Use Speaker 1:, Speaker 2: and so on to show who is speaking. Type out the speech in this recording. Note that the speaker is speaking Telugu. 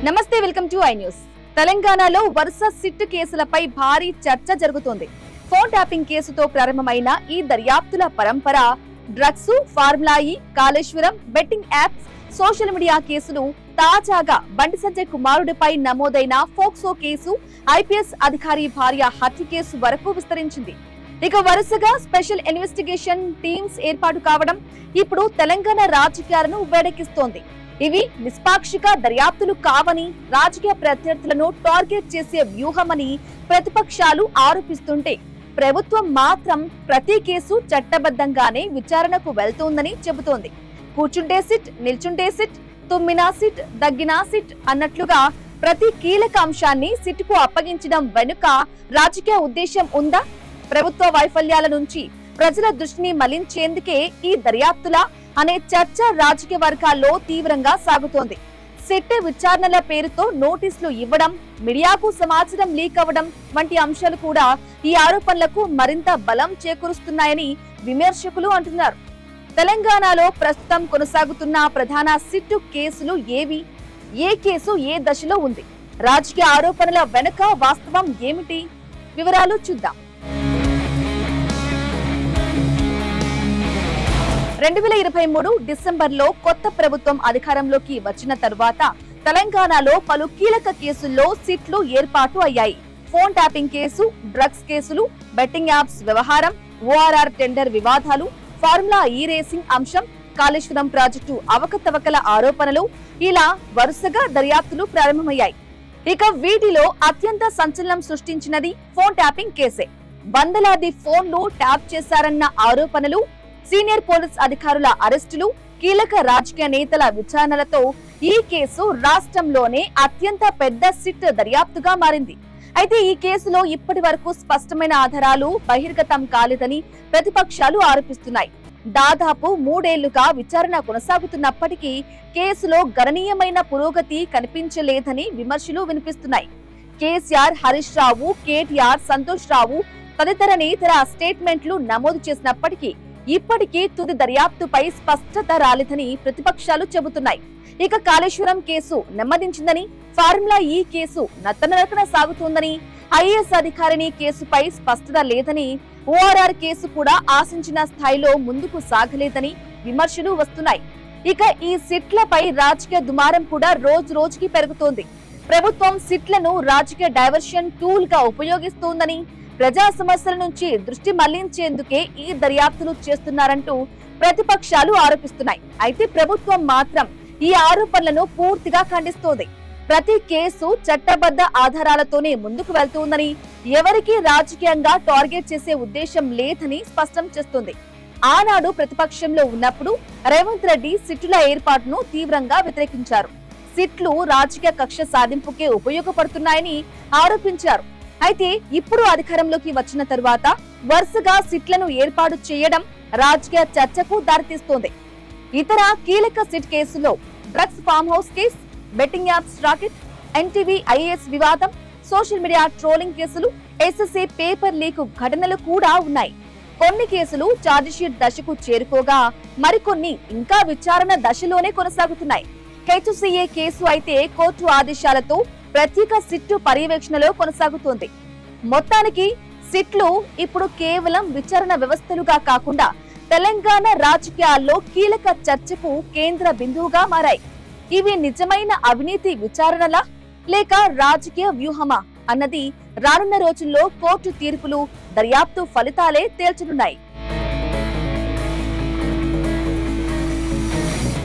Speaker 1: నమస్తే, వెల్కమ్ టు ఐ న్యూస్. తెలంగాణలో వరుస సిట్ కేసులపై భారీ చర్చ జరుగుతోంది. ఫోన్ ట్యాపింగ్ కేసుతో ప్రారంభమైన ఈ దర్యాప్తుల పరంపర drugs, Formula E, Kaleshwaram, betting apps, social media కేసులు, తాజాగా బండి సంజయ్ కుమారుడిపై నమోదైన ఫోక్సో కేసు, ఐపీఎస్ అధికారి భార్య హత్య కేసు వరకు విస్తరించింది. ఇక వరుసగా స్పెషల్ ఇన్వెస్టిగేషన్ టీమ్స్ ఏర్పాటు కావడం ఇప్పుడు తెలంగాణ రాజకీయాలను వేడెక్కిస్తోంది. ఇవి నిష్పాక్షిక దర్యాప్తులు కావని, రాజకీయ ప్రత్యర్థులను టార్గెట్ చేసే వ్యూహమని ప్రతిపక్షాలు ఆరోపిస్తుంటే, ప్రభుత్వం మాత్రం ప్రతి కేసు చట్టబద్ధంగానే విచారణకు వెళ్తోందని చెబుతోంది. కూర్చుంటే సిట్, నిల్చుంటే సిట్, తుమ్మినా సిట్, దగ్గినా సిట్ అన్నట్లుగా ప్రతి కీలక అంశాన్ని సిట్కు అప్పగించడం వెనుక రాజకీయ ఉద్దేశం ఉందా? ప్రభుత్వ వైఫల్యాల నుంచి ప్రజల దృష్టిని మళ్లించేందుకే ఈ దర్యాప్తులా అనే చర్చ రాజకీయ వర్గాల్లో తీవ్రంగా సాగుతోంది. సిట్ విచారణల పేరుతో నోటీసులు ఇవ్వడం, మీడియాకు సమాచారం లీక్ అవ్వడం వంటి అంశాలు కూడా ఈ ఆరోపణలకు మరింత బలం చేకూరుస్తున్నాయని విమర్శకులు అంటున్నారు. తెలంగాణలో ప్రస్తుతం కొనసాగుతున్న ప్రధాన సిట్ కేసులు ఏవి? ఏ కేసు ఏ దశలో ఉంది? రాజకీయ ఆరోపణల వెనుక వాస్తవం ఏమిటి? వివరాలు చూద్దాం. 2023 డిసెంబర్లో కొత్త ప్రభుత్వం అధికారంలోకి వచ్చిన తరువాత తెలంగాణలో పలు కీలక కేసుల్లో సిట్లు ఏర్పాటు అయ్యాయి. ఫోన్ ట్యాపింగ్ కేసు, డ్రగ్స్ కేసులు, బెట్టింగ్ యాప్స్ వ్యవహారం, ఓఆర్ఆర్ టెండర్ వివాదాలు, ఫార్ములా ఈ రేసింగ్ అంశం, కాళేశ్వరం ప్రాజెక్టు అవకతవకల ఆరోపణలు, ఇలా వరుసగా దర్యాప్తులు ప్రారంభమయ్యాయి. ఇక వీటిలో అత్యంత సంచలనం సృష్టించినది ఫోన్ ట్యాపింగ్ కేసే. వందలాది ఫోన్లు ట్యాప్ చేశారన్న ఆరోపణలు, సీనియర్ పోలీస్ అధికారుల అరెస్టులు, కీలక రాజకీయ నేతల విచారణలతో ఈ కేసు రాష్ట్రంలోనే అత్యంత పెద్ద సిట్ దర్యాప్తుగా మారింది. అయితే ఈ కేసులో ఇప్పటి వరకు స్పష్టమైన ఆధారాలు బహిర్గతం కాలేదని ప్రతిపక్షాలు ఆరోపిస్తున్నాయి. దాదాపు 3 ఏళ్లుగా విచారణ కొనసాగుతున్నప్పటికీ కేసులో గణనీయమైన పురోగతి కనిపించలేదని విమర్శలు వినిపిస్తున్నాయి. కేసీఆర్, హరీష్ రావు, కేటీఆర్, సంతోష్ రావు తదితర నేతల స్టేట్మెంట్లు నమోదు చేసినప్పటికీ ఇప్పటికీ తుది దర్యాప్తుపై స్పష్టత రాలేదని ప్రతిపక్షాలు చెబుతున్నాయి. ఇక కాళేశ్వరం కేసు నెమ్మదించిందని, ఫార్ములా ఈ కేసు నత్తనడకన సాగుతోందని, ఐఏఎస్ అధికారిని కేసుపై స్పష్టత లేదని, ఓఆర్ఆర్ కేసు కూడా ఆశించిన స్థాయిలో ముందుకు సాగలేదని విమర్శలు వస్తున్నాయి. ఇక ఈ సిట్లపై రాజకీయ దుమారం కూడా రోజు రోజుకి పెరుగుతోంది. ప్రభుత్వం సిట్లను రాజకీయ డైవర్షన్ టూల్ గా ఉపయోగిస్తోందని, ప్రజా సమస్యల నుంచి దృష్టి మళ్లించేందుకే ఈ దర్యాప్తులు చేస్తున్నారంటూ ప్రతిపక్షాలు ఆరోపిస్తున్నాయి. అయితే ప్రభుత్వం మాత్రం ఈ ఆరోపణలను పూర్తిగా ఖండిస్తోంది. ప్రతి కేసు చట్టబద్ధ ఆధారాలతోనే ముందుకు వెళ్తుందని, ఎవరికీ రాజకీయంగా టార్గెట్ చేసే ఉద్దేశం లేదని స్పష్టం చేస్తుంది. ఆనాడు ప్రతిపక్షంలో ఉన్నప్పుడు రేవంత్ రెడ్డి సిట్టుల ఏర్పాటును తీవ్రంగా వ్యతిరేకించారు. సిట్లు రాజకీయ కక్ష సాధింపుకే ఉపయోగపడుతున్నాయని ఆరోపించారు. అయితే ఇప్పుడు అధికారంలోకి వచ్చిన తరువాత వరుసగా సిట్లను ఏర్పాటు చేయడం రాజకీయ చర్చకు దారితీస్తోంది. ఇతర కీలక సిట్ కేసులో drugs farm house case, betting apps rocket, NTV IAS వివాదం, సోషల్ మీడియా ట్రోలింగ్ కేసులు, ఎస్ఎస్ఏ పేపర్ లీక్ ఘటనలు కూడా ఉన్నాయి. కొన్ని కేసులు ఛార్జిషీట్ దశకు చేరుకోగా మరికొన్ని ఇంకా విచారణ దశలోనే కొనసాగుతున్నాయి. హెచ్సీఏ కేసు అయితే కోర్టు ఆదేశాలతో ప్రత్యేక సిట్టు పర్యవేక్షణలో కొనసాగుతోంది. మొత్తానికి సిట్లు ఇప్పుడు కేవలం విచారణ వ్యవస్థలుగా కాకుండా తెలంగాణ రాజకీయాల్లో కీలక చర్చకు కేంద్ర బిందువుగా మారాయి. ఇవి నిజమైన అవినీతి విచారణలా లేక రాజకీయ వ్యూహమా అన్నది రానున్న రోజుల్లో కోర్టు తీర్పులు, దర్యాప్తు ఫలితాలే తేల్చనున్నాయి.